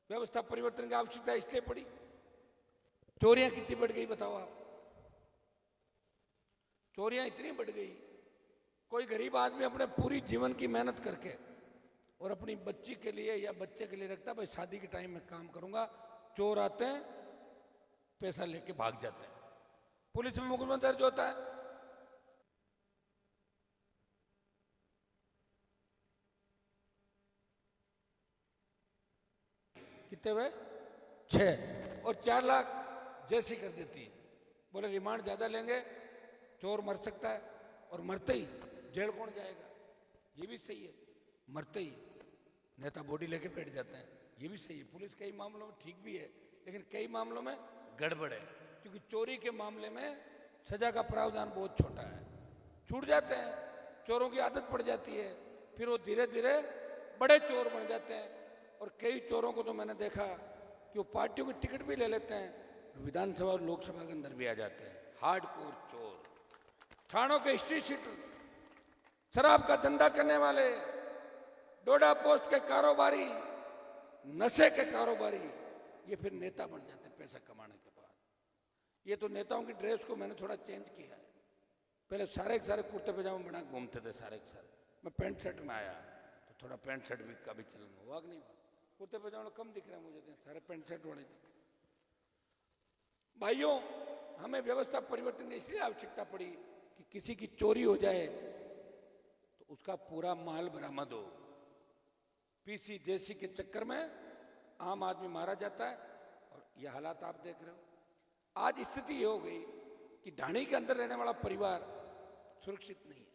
व्यवस्था परिवर्तन की आवश्यकता इसलिए पड़ी। चोरियां कितनी बढ़ गई बताओ आप, चोरियां इतनी बढ़ गई, कोई गरीब आदमी अपने पूरी जीवन की मेहनत करके और अपनी बच्ची के लिए या बच्चे के लिए रखता, भाई शादी के टाइम में काम करूंगा, चोर आते हैं पैसा लेके भाग जाते हैं, पुलिस में मुकदमा दर्ज होता है। कितने हुए? 6 और 4 लाख जैसी कर देती है, बोले रिमांड ज्यादा लेंगे, चोर मर सकता है, और मरते ही जेल कौन जाएगा? ये भी सही है, मरते ही नेता बॉडी लेके बैठ जाते हैं, ये भी सही है। पुलिस कई मामलों में ठीक भी है, लेकिन कई मामलों में गड़बड़ है, क्योंकि चोरी के मामले में सजा का प्रावधान बहुत छोटा है, छूट जाते हैं, चोरों की आदत पड़ जाती है, फिर वो धीरे धीरे बड़े चोर बन जाते हैं। और कई चोरों को तो मैंने देखा कि वो पार्टियों की टिकट भी ले लेते हैं, विधानसभा और लोकसभा के अंदर भी आ जाते हैं, हार्डकोर चोर, थानों के स्ट्रीट शीटर, शराब का धंधा करने वाले, डोडा पोस्ट के कारोबारी, नशे के कारोबारी, ये फिर नेता बन जाते हैं पैसा कमाने के बाद। ये तो नेताओं की ड्रेस को मैंने थोड़ा चेंज किया है, पहले सारे के सारे कुर्ते पजामा बना घूमते थे सारे के सारे, मैं पैंट शर्ट में आया तो थोड़ा पैंट शर्ट भी का भी चलन हुआ कि नहीं हुआ, कुर्ते पजामा कम दिख रहा है मुझे, सारे पैंट शर्ट वाले थे। भाइयों, हमें व्यवस्था परिवर्तन की इसलिए आवश्यकता पड़ी कि किसी की चोरी हो जाए तो उसका पूरा माल बरामद हो। पीसी जेसी के चक्कर में आम आदमी मारा जाता है, और यह हालात आप देख रहे हो। आज स्थिति ये हो गई कि ढाणी के अंदर रहने वाला परिवार सुरक्षित नहीं है,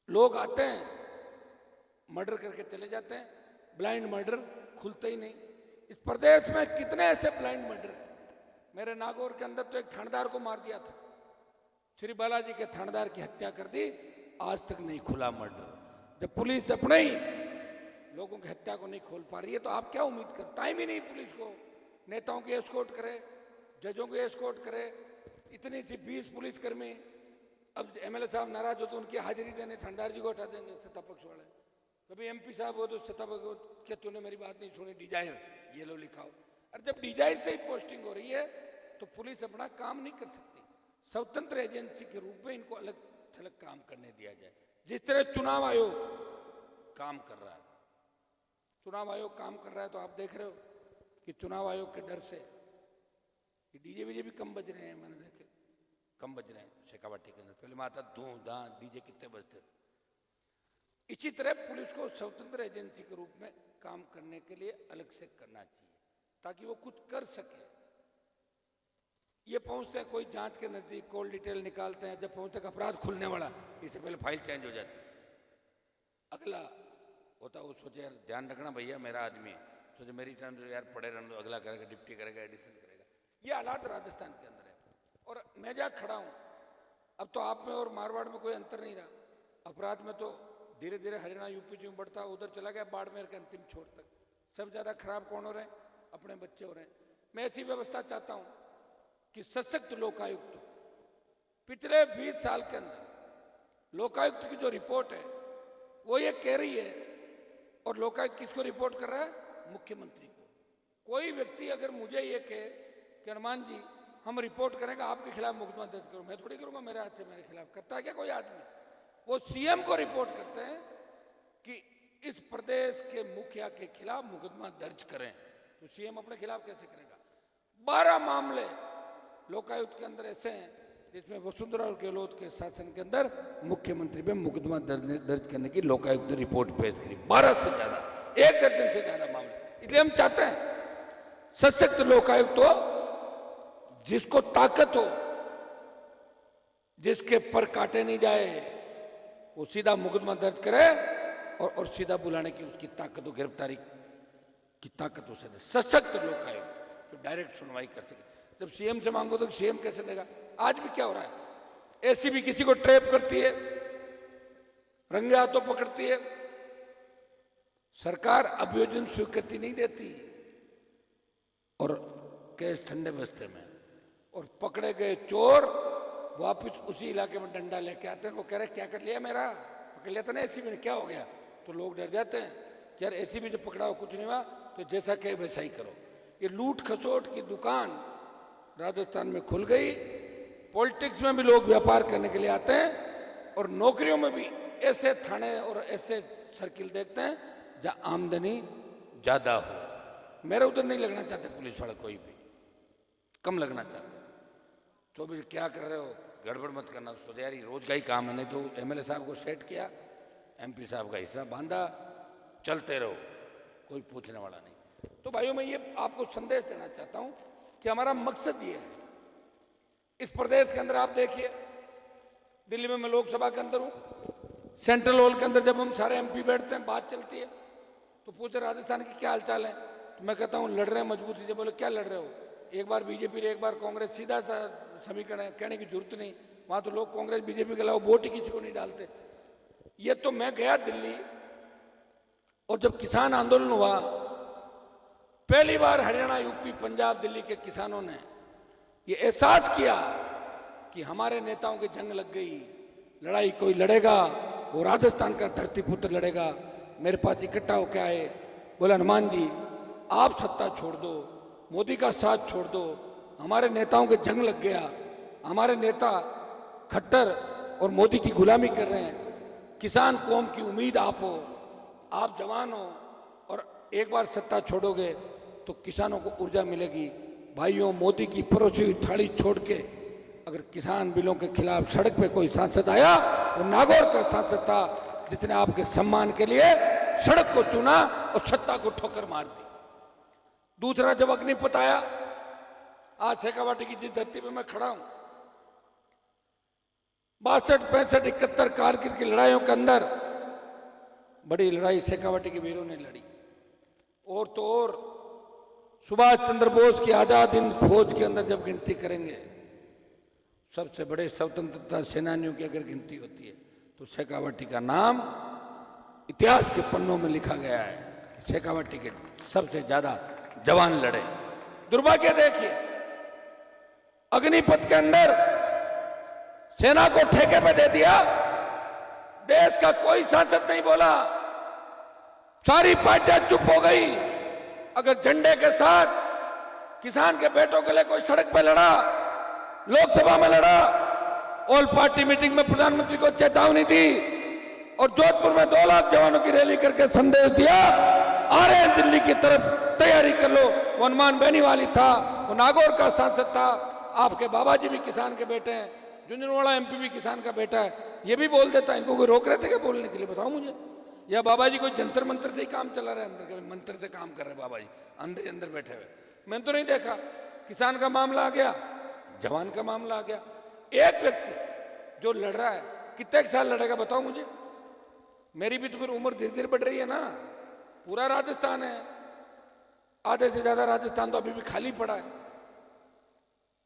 लोग आते हैं मर्डर करके चले जाते हैं, ब्लाइंड मर्डर खुलते ही नहीं। इस प्रदेश में कितने ऐसे ब्लाइंड मर्डर हैं। मेरे नागौर के अंदर तो एक थानेदार को मार दिया था, श्री बालाजी के थानेदार की हत्या कर दी, आज तक नहीं खुला मर्डर। जब पुलिस अपने ही लोगों की हत्या को नहीं खोल पा रही है तो आप क्या उम्मीद कर, टाइम ही नहीं पुलिस को, नेताओं की एस्कॉर्ट करे, जजों को एस्कॉर्ट करे, इतनी सी 20 पुलिसकर्मी। अब एमएलए साहब नाराज हो तो उनकी हाजिरी देने थानेदार जी को हटा देंगे सत्ता पक्ष वाले। कभी एमपी साहब हो तो सत्ता पक्ष, क्या तूने मेरी बात नहीं सुनी, डिजायर ये लो लिखाओ। और जब डिजायर से ही पोस्टिंग हो रही है तो पुलिस अपना काम नहीं कर सकती। स्वतंत्र एजेंसी के रूप में इनको अलग थलग काम करने दिया जाए, जिस तरह चुनाव आयोग काम कर रहा है। चुनाव आयोग काम कर रहा है तो आप देख रहे हो कि चुनाव आयोग के डर से डीजे वीजे भी कम बज रहे हैं, मैंने देखे कम बज रहे हैं शेखावाटी के अंदर, पहले माता धूम धां डीजे कितने बजते थे। इसी तरह पुलिस को स्वतंत्र एजेंसी के रूप में काम करने के लिए अलग से करना चाहिए, ताकि वो कुछ कर सके। ये पहुंचते हैं कोई जांच के नजदीक, कॉल डिटेल निकालते हैं, जब पहुंचते अपराध खुलने वाला, इससे पहले फाइल चेंज हो जाती है। अगला होता वो सोचे यार ध्यान रखना भैया मेरा आदमी है, सोचे मेरी टर्म तो यार पड़े रहने दो, अगला करेगा, डिप्टी करेगा, एडिशन करेगा। ये हालात राजस्थान के अंदर है। और मैं जहाँ खड़ा हूँ, अब तो आप में और मारवाड़ में कोई अंतर नहीं रहा। अपराध में तो धीरे धीरे हरियाणा यूपी जो बढ़ता उधर चला गया, बाड़मेर के अंतिम छोर तक। सब ज्यादा खराब कौन हो रहे हैं? अपने बच्चे हो रहे हैं। मैं ऐसी व्यवस्था चाहता हूं कि सशक्त लोकायुक्त, पिछले 20 साल के अंदर लोकायुक्त की जो रिपोर्ट है वो ये कह रही है, और लोकायुक्त किसको रिपोर्ट कर रहा है? मुख्यमंत्री को। कोई व्यक्ति अगर मुझे ये कहे कि हनुमान जी हम रिपोर्ट करेंगे आपके खिलाफ मुकदमा दर्ज करो, मैं थोड़ी करूंगा, मेरे हाथ से मेरे खिलाफ करता है क्या कोई आदमी? वो सीएम को रिपोर्ट करते हैं कि इस प्रदेश के मुखिया के खिलाफ मुकदमा दर्ज करें, तो सीएम अपने खिलाफ कैसे करेगा? 12 मामले लोकायुक्त के अंदर ऐसे हैं जिसमें वसुंधरा और गहलोत के शासन के अंदर मुख्यमंत्री पे मुकदमा दर्ज करने की लोकायुक्त ने रिपोर्ट पेश करी। 12 से ज्यादा, 1 दर्जन से ज्यादा मामले। इसलिए हम चाहते हैं सशक्त लोकायुक्त हो, जिसको ताकत हो, जिसके पर काटे नहीं जाए, वो सीधा मुकदमा दर्ज करे और सीधा बुलाने की उसकी ताकत हो, गिरफ्तारी की ताकत हो सके। सशक्त लोकायुक्त तो डायरेक्ट सुनवाई कर सके। जब सीएम से मांगो तो सीएम कैसे देगा? आज भी क्या हो रहा है, एसीबी किसी को ट्रैप करती है, रंगे हाथों पकड़ती है, सरकार अभियोजन स्वीकृति नहीं देती और केस ठंडे बस्ते में, और पकड़े गए चोर वापिस उसी इलाके में डंडा लेके आते हैं। वो कह रहे क्या कर लिया मेरा, पकड़ लिया था ना एसीबी ने, क्या हो गया? तो लोग डर जाते हैं। कि यार ऐसी भी जो पकड़ाओ कुछ नहीं हुआ तो जैसा कहे वैसा ही करो। ये लूट खसोट की दुकान राजस्थान में खुल गई। पॉलिटिक्स में भी लोग व्यापार करने के लिए आते हैं और नौकरियों में भी ऐसे थाने और ऐसे सर्किल देखते हैं जहां आमदनी ज्यादा हो। मेरे उधर नहीं लगना चाहते पुलिस वाला कोई भी, कम लगना चाहते। तो भी क्या कर रहे हो, गड़बड़ मत करना, सुधारी रोज का ही काम है। नहीं तो एमएलए साहब को सेट किया, एमपी साहब का हिस्सा बांधा, चलते रहो, कोई पूछने वाला नहीं। तो भाइयों मैं ये आपको संदेश देना चाहता हूं कि हमारा मकसद ये है। इस प्रदेश के अंदर आप देखिए, दिल्ली में मैं लोकसभा के अंदर हूं, सेंट्रल हॉल के अंदर जब हम सारे एमपी बैठते हैं, बात चलती है तो पूछते राजस्थान की क्या हालचाल है, तो मैं कहता हूं लड़ रहे हैं मजबूती से। बोले क्या लड़ रहे हो, एक बार बीजेपी एक बार कांग्रेस, सीधा सा समीकरण है, कहने की जरूरत नहीं। वहां तो लोग कांग्रेस बीजेपी के अलावा वोट ही किसी को नहीं डालते। ये तो मैं गया दिल्ली और जब किसान आंदोलन हुआ, पहली बार हरियाणा, यूपी, पंजाब, दिल्ली के किसानों ने ये एहसास किया कि हमारे नेताओं की जंग लग गई, लड़ाई कोई लड़ेगा वो राजस्थान का धरती पुत्र लड़ेगा। मेरे पास इकट्ठा होकर आए, बोले हनुमान जी आप सत्ता छोड़ दो, मोदी का साथ छोड़ दो, हमारे नेताओं के जंग लग गया, हमारे नेता खट्टर और मोदी की गुलामी कर रहे हैं, किसान कौम की उम्मीद आप हो, आप जवान हो और एक बार सत्ता छोड़ोगे तो किसानों को ऊर्जा मिलेगी। भाइयों मोदी की परोसी हुई थाली छोड़ के अगर किसान बिलों के खिलाफ सड़क पे कोई सांसद आया तो नागौर का सांसद था जिसने आपके सम्मान के लिए सड़क को चुना और सत्ता को ठोकर मार दी। दूसरा जब अग्निपथ आया, आज शेखावाटी की जिस धरती पे मैं खड़ा हूं, 62, 65, 71 कारगिल की लड़ाइयों के अंदर बड़ी लड़ाई शेखावाटी के वीरों ने लड़ी। और तो और सुभाष चंद्र बोस की आजाद हिंद फौज के अंदर जब गिनती करेंगे, सबसे बड़े स्वतंत्रता सेनानियों की अगर गिनती होती है तो शेखावाटी का नाम इतिहास के पन्नों में लिखा गया है। शेखावाटी के सबसे ज्यादा जवान लड़े। दुर्भाग्य देखिए, अग्निपथ के अंदर सेना को ठेके पे दे दिया, देश का कोई सांसद नहीं बोला, सारी पार्टियां चुप हो गई। अगर झंडे के साथ किसान के बेटों के लिए कोई सड़क पे लड़ा, लोकसभा में लड़ा, ऑल पार्टी मीटिंग में प्रधानमंत्री को चेतावनी दी और जोधपुर में 2 लाख जवानों की रैली करके संदेश दिया, आ रहे हैं दिल्ली की तरफ, तैयारी कर लो। वो हनुमान बेनीवाली था, वो नागौर का सांसद था, आपके बाबा जी भी किसान के बेटे हैं, झुंझुनवाड़ा एमपी भी किसान का बेटा है। ये भी बोल देता है, इनको कोई रोक रहे थे क्या बोलने के लिए, बताओ मुझे। या बाबा जी कोई जंतर मंत्र से ही काम चला रहा है, अंदर के मंत्र से काम कर रहे बाबा जी अंदर अंदर बैठे हुए। मैंने तो नहीं देखा। किसान का मामला आ गया, जवान का मामला आ गया। एक व्यक्ति जो लड़ रहा है कितने साल लड़ेगा बताओ मुझे। मेरी भी तो फिर उम्र धीरे धीरे बढ़ रही है ना। पूरा राजस्थान है, आधे से ज्यादा राजस्थान तो अभी भी खाली पड़ा है।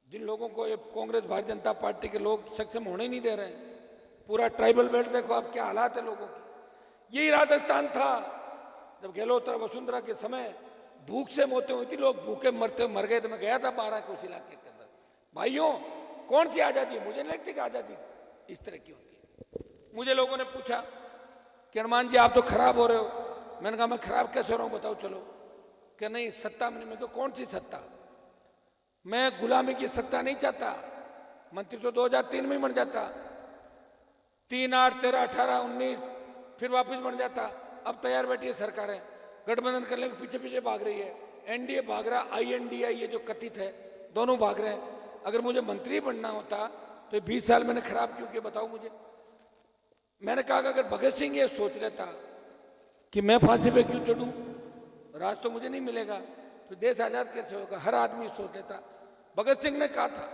जिन लोगों को ये कांग्रेस भारतीय जनता पार्टी के लोग सक्षम होने ही नहीं दे रहे हैं, पूरा ट्राइबल बेल्ट देखो आप क्या हालात है लोगों की। यही राजस्थान था जब गहलोत और वसुंधरा के समय भूख से मौतें हुई थी, लोग भूखे मरते मर गए थे। मैं गया था 12 के उस इलाके के अंदर। भाइयों कौन सी आजादी है, मुझे नहीं लगती कि आजादी इस तरह की होती है। मुझे लोगों ने पूछा कि हनुमान जी आप तो खराब हो रहे हो। मैंने कहा मैं खराब कैसे हो रहा हूं बताओ चलो। क्या नहीं सत्ता में नहीं। मैं कौन सी सत्ता, मैं गुलामी की सत्ता नहीं चाहता। मंत्री तो 2003 में ही बन जाता, 3, 8, 13, 18, 19 फिर वापस बन जाता। अब तैयार बैठी है सरकारें, गठबंधन करने के पीछे पीछे भाग रही है। एनडीए भाग रहा, आईएनडीआई ये जो कथित है दोनों भाग रहे हैं। अगर मुझे मंत्री बनना होता तो 20 साल मैंने खराब क्यों किया बताओ मुझे। मैंने कहा कि अगर भगत सिंह ये सोच लेता कि मैं फांसी पे क्यों चढ़ूं, राज तो मुझे नहीं मिलेगा, तो देश आजाद कैसे होगा। हर आदमी सोच लेता। भगत सिंह ने कहा था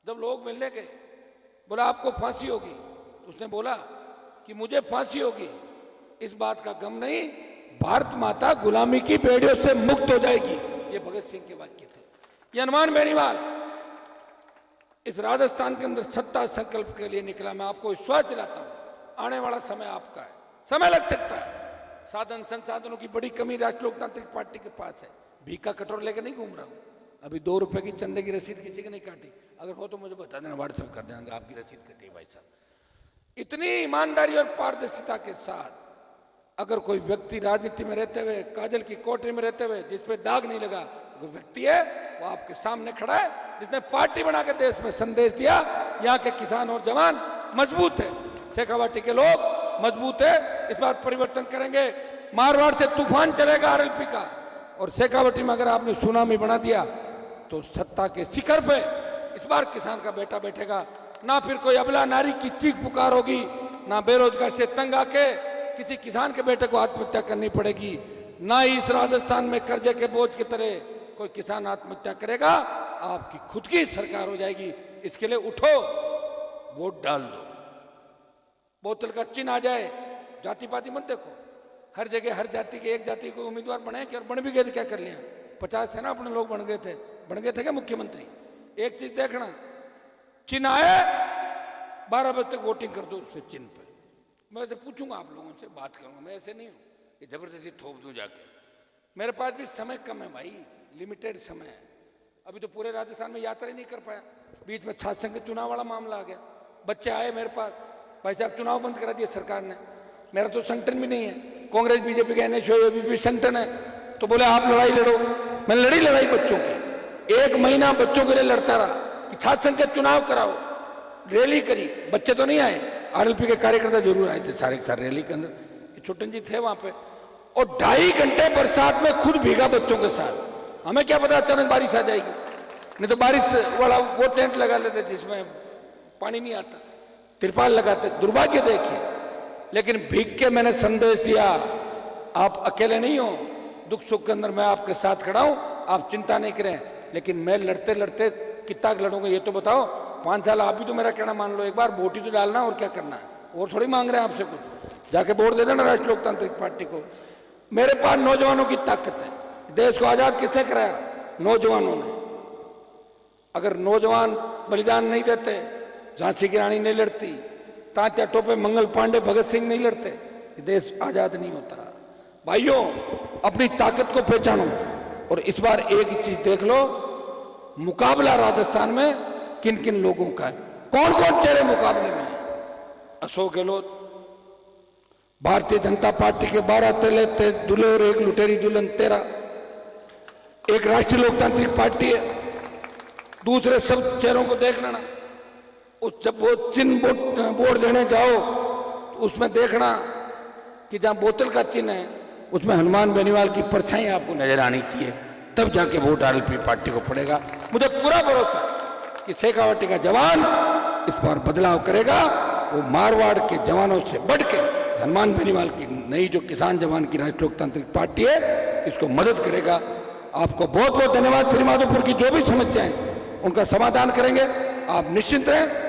जब लोग मिलने गए, बोला आपको फांसी होगी, तो उसने बोला कि मुझे फांसी होगी इस बात का गम नहीं, भारत माता गुलामी की बेड़ियों से मुक्त हो जाएगी। ये भगत सिंह के वाक्य थे। ये हनुमान बेनीवाल इस राजस्थान के अंदर सत्ता संकल्प के लिए निकला। मैं आपको विश्वास दिलाता हूं आने वाला समय आपका है। समय लग सकता है, साधन संसाधनों की बड़ी कमी राष्ट्रीय लोकतांत्रिक पार्टी के पास है। भीख का कटोरा लेकर नहीं घूम रहा हूं। अभी 2 रुपए की चंदे की रसीद किसी ने नहीं काटी। अगर हो तो मुझे बता देना, व्हाट्सएप कर देना कि आपकी रसीद कटी भाई साहब। इतनी ईमानदारी और पारदर्शिता के साथ अगर कोई व्यक्ति राजनीति में रहते हुए, काजल की कोठरी में रहते हुए, जिस पे दाग नहीं लगा, वो व्यक्ति है, वो आपके सामने खड़ा है, जिसने पार्टी बना के देश में संदेश दिया यहाँ के किसान और जवान मजबूत है, शेखावाटी के लोग मजबूत है, इस बार परिवर्तन करेंगे। मारवाड़ से तूफान चलेगा आरएलपी का, और शेखावाटी में अगर आपने सुनामी बना दिया तो सत्ता के शिखर पे इस बार किसान का बेटा बैठेगा। ना फिर कोई अबला नारी की चीख पुकार होगी, ना बेरोजगार से तंग आके किसी किसान के बेटे को आत्महत्या करनी पड़ेगी, ना ही इस राजस्थान में कर्जे के बोझ की तरह कोई किसान आत्महत्या करेगा। आपकी खुद की सरकार हो जाएगी। इसके लिए उठो, वोट डाल दो। बोतल का चिन्ह आ जाए, जाति पाति मत देखो, हर जगह हर जाति के एक जाति को उम्मीदवार बनाए कि, और बन भी गए तो क्या कर लिया, 50 थे ना अपने लोग, बन गए थे क्या मुख्यमंत्री। एक चीज देखना, चिन्ह आए 12 बजे तक वोटिंग कर दो उससे चिन्ह पे। मैं ऐसे पूछूंगा आप लोगों से, बात करूंगा, मैं ऐसे नहीं हूं कि जबरदस्ती थोप दूं जाके। मेरे पास भी समय कम है भाई, लिमिटेड समय है। अभी तो पूरे राजस्थान में यात्रा ही नहीं कर पाया, बीच में छात्र संघ के चुनाव वाला मामला आ गया, बच्चे आए मेरे पास, भाई साहब चुनाव बंद करा दिया सरकार ने, मेरा तो संगठन भी नहीं है, कांग्रेस बीजेपी के एनएसयू संगठन है, तो बोले आप लड़ाई लड़ो। मैंने लड़ी लड़ाई बच्चों की, 1 महीना बच्चों के लिए लड़ता रहा कि छात्र संघ के चुनाव कराओ, रैली करी, बच्चे तो नहीं आए, आरएलपी के कार्यकर्ता जरूर आए थे सारे के सारे रैली के अंदर, छोटन जी थे वहां पे, और 2.5 घंटे बरसात में खुद भीगा बच्चों के साथ। हमें क्या पता अचानक बारिश आ जाएगी, नहीं तो बारिश वाला वो टेंट लगा लेते जिसमें पानी नहीं आता, तिरपाल लगाते। दुर्भाग्य देखिए, लेकिन भीग के मैंने संदेश दिया, आप अकेले नहीं हो, दुख सुख के अंदर मैं आपके साथ खड़ा हूं, आप चिंता नहीं करें। लेकिन मैं लड़ते लड़ते कितना लड़ूंगा ये तो बताओ। 5 साल आप भी तो मेरा कहना मान लो, एक बार वोट ही तो डालना, और क्या करना है, और थोड़ी मांग रहे हैं आपसे कुछ, जाके वोट दे देना राष्ट्रीय लोकतांत्रिक पार्टी को। मेरे पास नौजवानों की ताकत है। देश को आजाद किसने कराया? नौजवानों ने। अगर नौजवान बलिदान नहीं देते, झांसी की रानी नहीं लड़ती, तात्या टोपे, मंगल पांडे, भगत सिंह नहीं लड़ते, देश आजाद नहीं होता। भाइयों, अपनी ताकत को पहचानो, और इस बार एक चीज देख लो, मुकाबला राजस्थान में किन किन लोगों का है, कौन कौन चेहरे मुकाबले में। अशोक गहलोत, भारतीय जनता पार्टी के 12 तेले थे दूल्हे और एक लुटेरी दुल्हन 13। एक राष्ट्रीय लोकतांत्रिक पार्टी है, दूसरे सब चेहरों को देख लेना। जब वो चिन्ह बोर्ड देने जाओ तो उसमें देखना कि जहां बोतल का चिन्ह है उसमें हनुमान बेनीवाल की परछाई आपको नजर आनी चाहिए, तब जाके वोट आरएलपी पार्टी को पड़ेगा। मुझे पूरा भरोसा कि शेखावाटी का जवान इस बार बदलाव करेगा। वो मारवाड़ के जवानों से बढ़ के हनुमान बेनीवाल की नई जो किसान जवान की राष्ट्रीय लोकतांत्रिक पार्टी है, इसको मदद करेगा। आपको बहुत बहुत धन्यवाद। श्री माधोपुर की जो भी समस्याएं उनका समाधान करेंगे, आप निश्चिंत रहें।